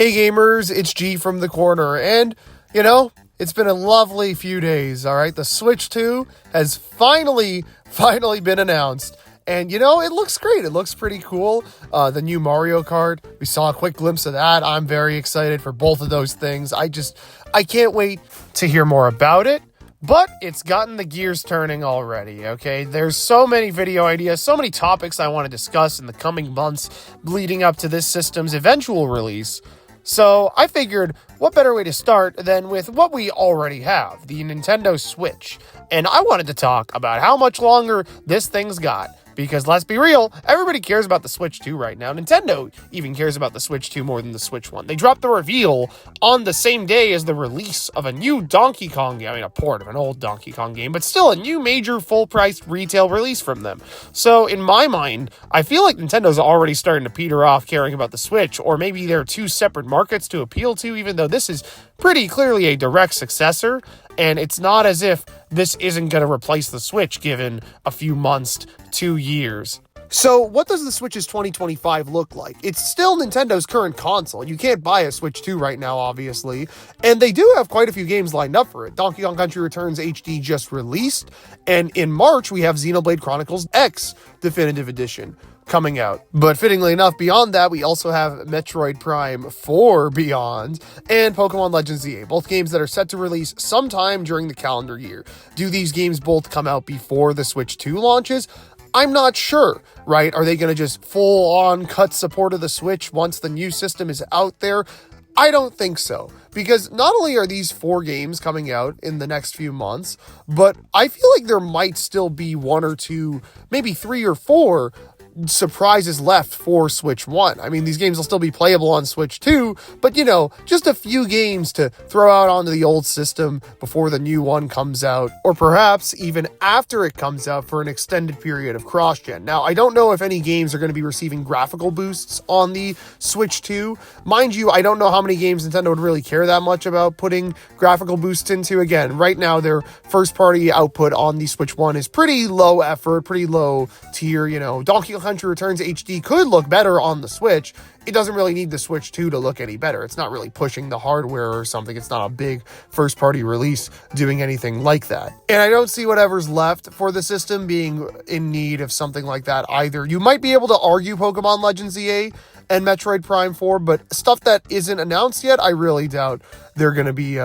Hey gamers, it's G from the corner, and, it's been a lovely few days, alright? The Switch 2 has finally been announced, and, it looks great. It looks pretty cool. The new Mario Kart, we saw a quick glimpse of that. I'm very excited for both of those things. I can't wait to hear more about it. But it's gotten the gears turning already, okay? There's so many video ideas, so many topics I want to discuss in the coming months leading up to this system's eventual release. So I figured, what better way to start than with what we already have, the Nintendo Switch. And I wanted to talk about how much longer this thing's got. Because let's be real, everybody cares about the Switch 2 right now. Nintendo even cares about the Switch 2 more than the Switch 1. They dropped the reveal on the same day as the release of a new Donkey Kong game. I mean, a port of an old Donkey Kong game, but still a new major full-priced retail release from them. So in my mind, I feel like Nintendo's already starting to peter off caring about the Switch, or maybe they're two separate markets to appeal to, even though this is pretty clearly a direct successor. And it's not as if this isn't going to replace the Switch given a few months, 2 years. So what does the Switch's 2025 look like? It's still Nintendo's current console. You can't buy a Switch 2 right now, obviously. And they do have quite a few games lined up for it. Donkey Kong Country Returns HD just released. And in March, we have Xenoblade Chronicles X Definitive Edition coming out. But fittingly enough, beyond that, we also have Metroid Prime 4 Beyond and Pokemon Legends ZA, both games that are set to release sometime during the calendar year. Do these games both come out before the Switch 2 launches? I'm not sure, right? Are they going to just full-on cut support of the Switch once the new system is out there? I don't think so, because not only are these 4 games coming out in the next few months, but I feel like there might still be 1 or 2, maybe 3 or 4 surprises left for Switch 1. I mean, these games will still be playable on Switch 2, but just a few games to throw out onto the old system before the new one comes out, or perhaps even after it comes out for an extended period of cross-gen. Now, I don't know if any games are going to be receiving graphical boosts on the Switch 2. Mind you, I don't know how many games Nintendo would really care that much about putting graphical boosts into. Again, right now, their first-party output on the Switch 1 is pretty low effort, pretty low tier. Donkey Kong Country Returns HD could look better on the Switch. It doesn't really need the Switch 2 to look any better. It's not really pushing the hardware or something. It's not a big first-party release doing anything like that. And I don't see whatever's left for the system being in need of something like that either. You might be able to argue Pokemon Legends ZA and Metroid Prime 4, but stuff that isn't announced yet, I really doubt they're going to be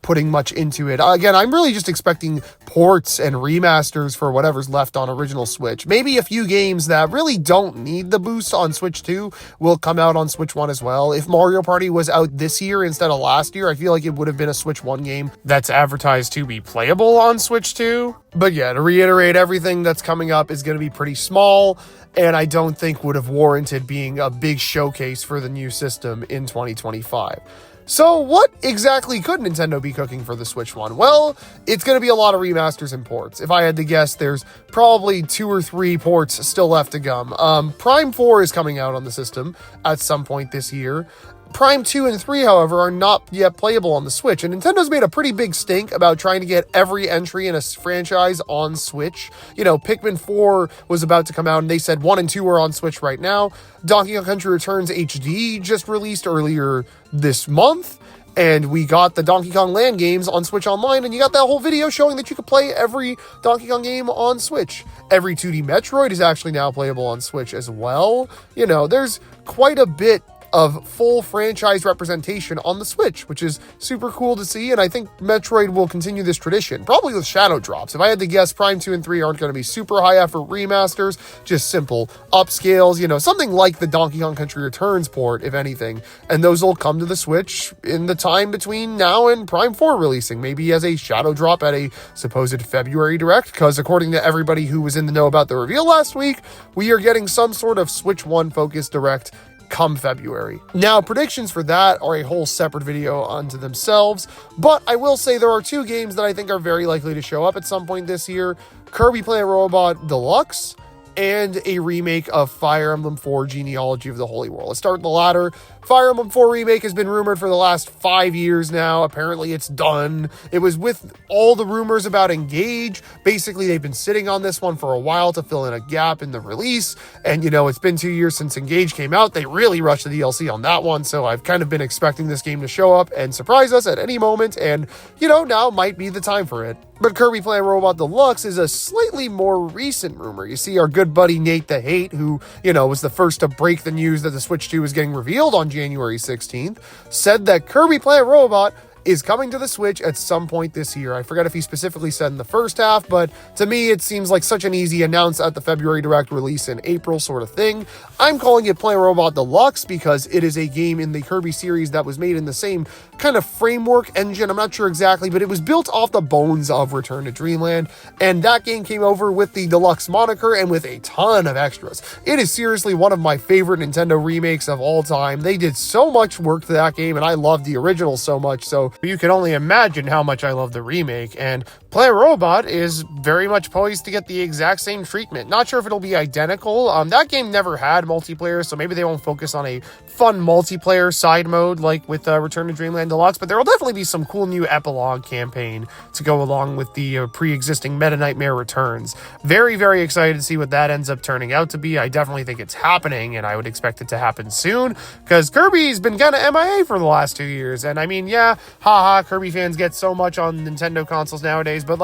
putting much into it. Again, I'm really just expecting ports and remasters for whatever's left on original Switch. Maybe a few games that really don't need the boost on Switch 2 will come out on Switch 1 as well. If Mario Party was out this year instead of last year, I feel like it would have been a Switch 1 game that's advertised to be playable on Switch 2. But yeah, to reiterate, everything that's coming up is going to be pretty small, and I don't think would have warranted being a big showcase for the new system in 2025. So what exactly could Nintendo be cooking for the Switch 1? Well, it's going to be a lot of remasters and ports. If I had to guess, there's probably 2 or 3 ports still left to come. Prime 4 is coming out on the system at some point this year. Prime 2 and 3, however, are not yet playable on the Switch, and Nintendo's made a pretty big stink about trying to get every entry in a franchise on Switch. Pikmin 4 was about to come out, and they said 1 and 2 are on Switch right now. Donkey Kong Country Returns HD just released earlier this month, and we got the Donkey Kong Land games on Switch Online, and you got that whole video showing that you could play every Donkey Kong game on Switch. Every 2D Metroid is actually now playable on Switch as well. There's quite a bit of full franchise representation on the Switch, which is super cool to see, and I think Metroid will continue this tradition, probably with shadow drops. If I had to guess, Prime 2 and 3 aren't going to be super high-effort remasters, just simple upscales, something like the Donkey Kong Country Returns port, if anything, and those will come to the Switch in the time between now and Prime 4 releasing, maybe as a shadow drop at a supposed February Direct, because according to everybody who was in the know about the reveal last week, we are getting some sort of Switch 1-focused Direct come February. Now, predictions for that are a whole separate video unto themselves, but I will say there are 2 games that I think are very likely to show up at some point this year. Kirby Planet Robot Deluxe and a remake of Fire Emblem 4 Genealogy of the Holy World. Let's start with the latter. Fire Emblem 4 Remake has been rumored for the last 5 years now. Apparently it's done. It was with all the rumors about Engage. Basically, they've been sitting on this one for a while to fill in a gap in the release. And, it's been 2 years since Engage came out. They really rushed the DLC on that one. So I've kind of been expecting this game to show up and surprise us at any moment. And, now might be the time for it. But Kirby Player Robot Deluxe is a slightly more recent rumor. You see, our good buddy Nate the Hate, who, was the first to break the news that the Switch 2 was getting revealed on January 16th, said that Kirby Player Robot is coming to the Switch at some point this year. I forget if he specifically said in the first half, but to me, it seems like such an easy announce at the February Direct release in April sort of thing. I'm calling it Player Robot Deluxe because it is a game in the Kirby series that was made in the same kind of framework engine. I'm not sure exactly, but it was built off the bones of Return to Dreamland, and that game came over with the Deluxe moniker and with a ton of extras. It is seriously one of my favorite Nintendo remakes of all time. They did so much work to that game, and I love the original so much, so you can only imagine how much I love the remake, and Player Robot is very much poised to get the exact same treatment. Not sure if it'll be identical. That game never had multiplayer, so maybe they won't focus on a fun multiplayer side mode like with Return to Dreamland Deluxe, but there will definitely be some cool new epilogue campaign to go along with the pre-existing Meta Nightmare Returns. Very, very excited to see what that ends up turning out to be. I definitely think it's happening, and I would expect it to happen soon, because Kirby's been kind of MIA for the last 2 years, and I mean, yeah, haha, Kirby fans get so much on Nintendo consoles nowadays, but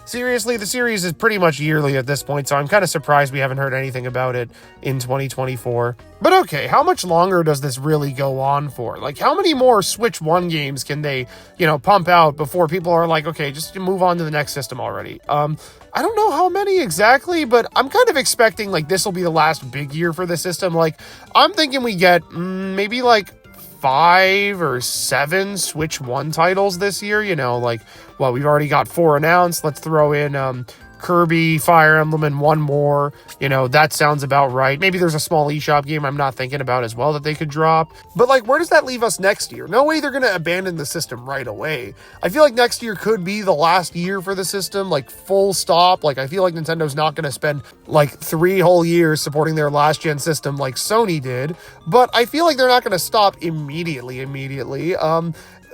seriously, the series is pretty much yearly at this point, so I'm kind of surprised we haven't heard anything about it in 2024. But okay, how much longer does this really go on for? How many more Switch 1 games can they, pump out before people are like, okay, just move on to the next system already? I don't know how many exactly, but I'm kind of expecting, this will be the last big year for the system. I'm thinking we get maybe, 5 or 7 Switch 1 titles this year, we've already got 4 announced. Let's throw in Kirby, Fire Emblem, and one more. That sounds about right. Maybe there's a small eShop game I'm not thinking about as well that they could drop. But where does that leave us next year? No way they're going to abandon the system right away. I feel like next year could be the last year for the system, full stop. I feel like Nintendo's not going to spend 3 whole years supporting their last gen system like Sony did. But I feel like they're not going to stop immediately.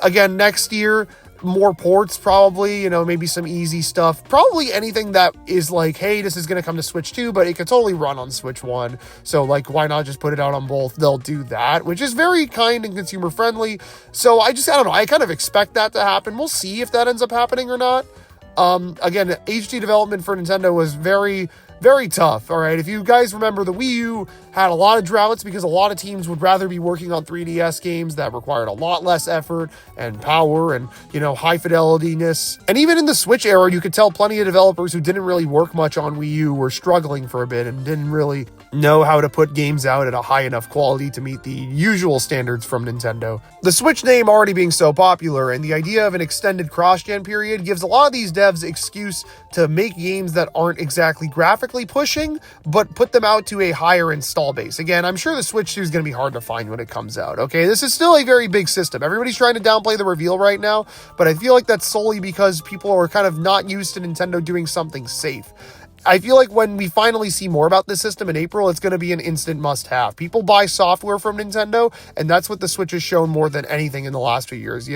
Again, next year, more ports probably, maybe some easy stuff. Probably anything that is hey, this is going to come to Switch 2, but it could totally run on Switch 1. So why not just put it out on both? They'll do that, which is very kind and consumer friendly. So I don't know. I kind of expect that to happen. We'll see if that ends up happening or not. Again, HD development for Nintendo was very, very tough. All right. If you guys remember, the Wii U had a lot of droughts because a lot of teams would rather be working on 3DS games that required a lot less effort and power and, high fidelity-ness. And even in the Switch era, you could tell plenty of developers who didn't really work much on Wii U were struggling for a bit and didn't really know how to put games out at a high enough quality to meet the usual standards from Nintendo. The Switch name already being so popular and the idea of an extended cross-gen period gives a lot of these devs excuse to make games that aren't exactly graphically pushing, but put them out to a higher install base. Again, I'm sure the Switch 2 is going to be hard to find when it comes out, okay? This is still a very big system. Everybody's trying to downplay the reveal right now, but I feel like that's solely because people are kind of not used to Nintendo doing something safe. I feel like when we finally see more about this system in April, it's going to be an instant must-have. People buy software from Nintendo, and that's what the Switch has shown more than anything in the last few years,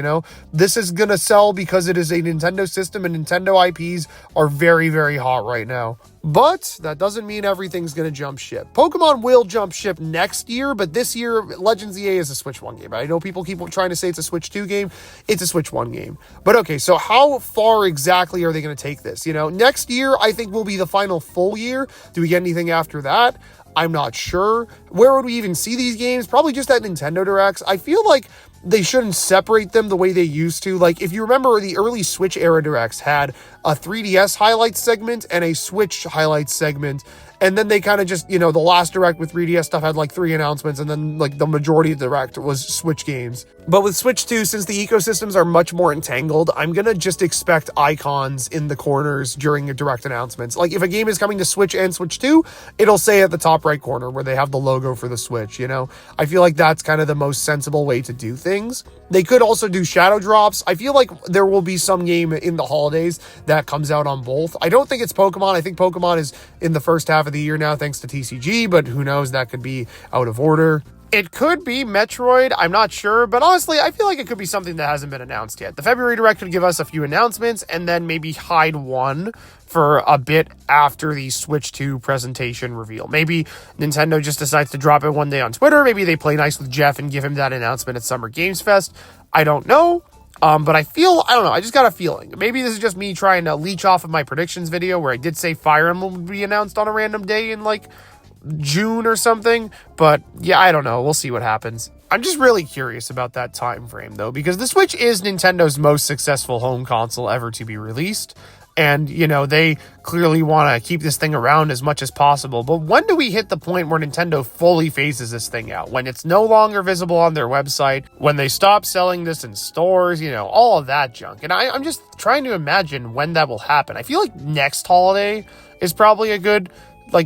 This is going to sell because it is a Nintendo system, and Nintendo IPs are very, very hot right now. But that doesn't mean everything's going to jump ship. Pokemon will jump ship next year, but this year, Legends EA is a Switch 1 game. I know people keep trying to say it's a Switch 2 game. It's a Switch 1 game. But okay, so how far exactly are they going to take this? Next year, I think will be the final full year. Do we get anything after that? I'm not sure. Where would we even see these games? Probably just at Nintendo Directs. I feel like they shouldn't separate them the way they used to. If you remember, the early Switch era Directs had a 3DS highlights segment and a Switch highlights segment. And then they kind of just, the last Direct with 3DS stuff had 3 announcements, and then the majority of the Direct was Switch games. But with Switch 2, since the ecosystems are much more entangled, I'm going to just expect icons in the corners during your Direct announcements. If a game is coming to Switch and Switch 2, it'll say at the top right corner where they have the logo for the Switch, I feel like that's kind of the most sensible way to do things. They could also do shadow drops. I feel like there will be some game in the holidays that comes out on both. I don't think it's Pokemon. I think Pokemon is in the first half of of the year now thanks to TCG, but who knows, that could be out of order. It could be Metroid, I'm not sure, but honestly, I feel like it could be something that hasn't been announced yet. The February Direct could give us a few announcements, and then maybe hide one for a bit after the Switch 2 presentation reveal. Maybe Nintendo just decides to drop it one day on Twitter, maybe they play nice with Jeff and give him that announcement at Summer Games Fest. I don't know. But I don't know, I just got a feeling. Maybe this is just me trying to leech off of my predictions video where I did say Fire Emblem would be announced on a random day in like June or something. But yeah, I don't know. We'll see what happens. I'm just really curious about that time frame though, because the Switch is Nintendo's most successful home console ever to be released. And, you know, they clearly want to keep this thing around as much as possible. But when do we hit the point where Nintendo fully phases this thing out? When it's no longer visible on their website, when they stop selling this in stores, you know, all of that junk. And I'm just trying to imagine when that will happen. I feel like next holiday is probably a good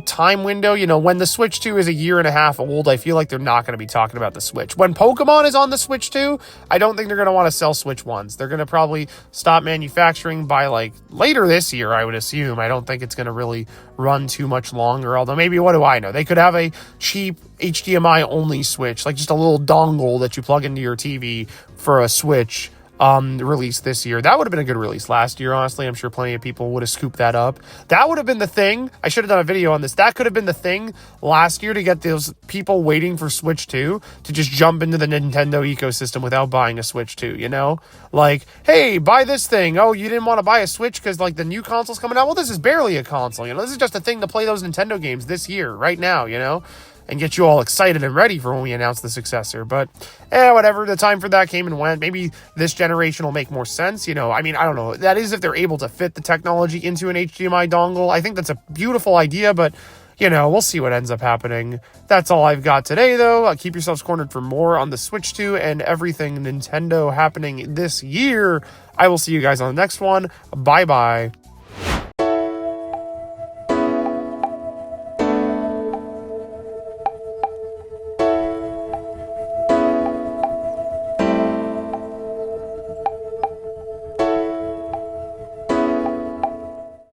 time window. You know, when the Switch 2 is a year and a half old, I feel like they're not going to be talking about the Switch. When Pokemon is on the Switch 2, I don't think they're going to want to sell Switch 1s. They're going to probably stop manufacturing by later this year, I would assume. I don't think it's going to really run too much longer, although maybe, what do I know? They could have a cheap HDMI only Switch, just a little dongle that you plug into your TV for a Switch release this year. That would have been a good release last year, honestly. I'm sure plenty of people would have scooped that up. That would have been the thing. I should have done a video on this. That could have been the thing last year to get those people waiting for Switch 2 to just jump into the Nintendo ecosystem without buying a Switch 2, you know? Hey, buy this thing. Oh, you didn't want to buy a Switch because the new console's coming out? Well, this is barely a console, you know? This is just a thing to play those Nintendo games this year, right now, you know? And get you all excited and ready for when we announce the successor. But, whatever, the time for that came and went. Maybe this generation will make more sense, you know. I mean, I don't know. That is if they're able to fit the technology into an HDMI dongle. I think that's a beautiful idea, but, you know, we'll see what ends up happening. That's all I've got today, though. Keep yourselves cornered for more on the Switch 2 and everything Nintendo happening this year. I will see you guys on the next one. Bye-bye.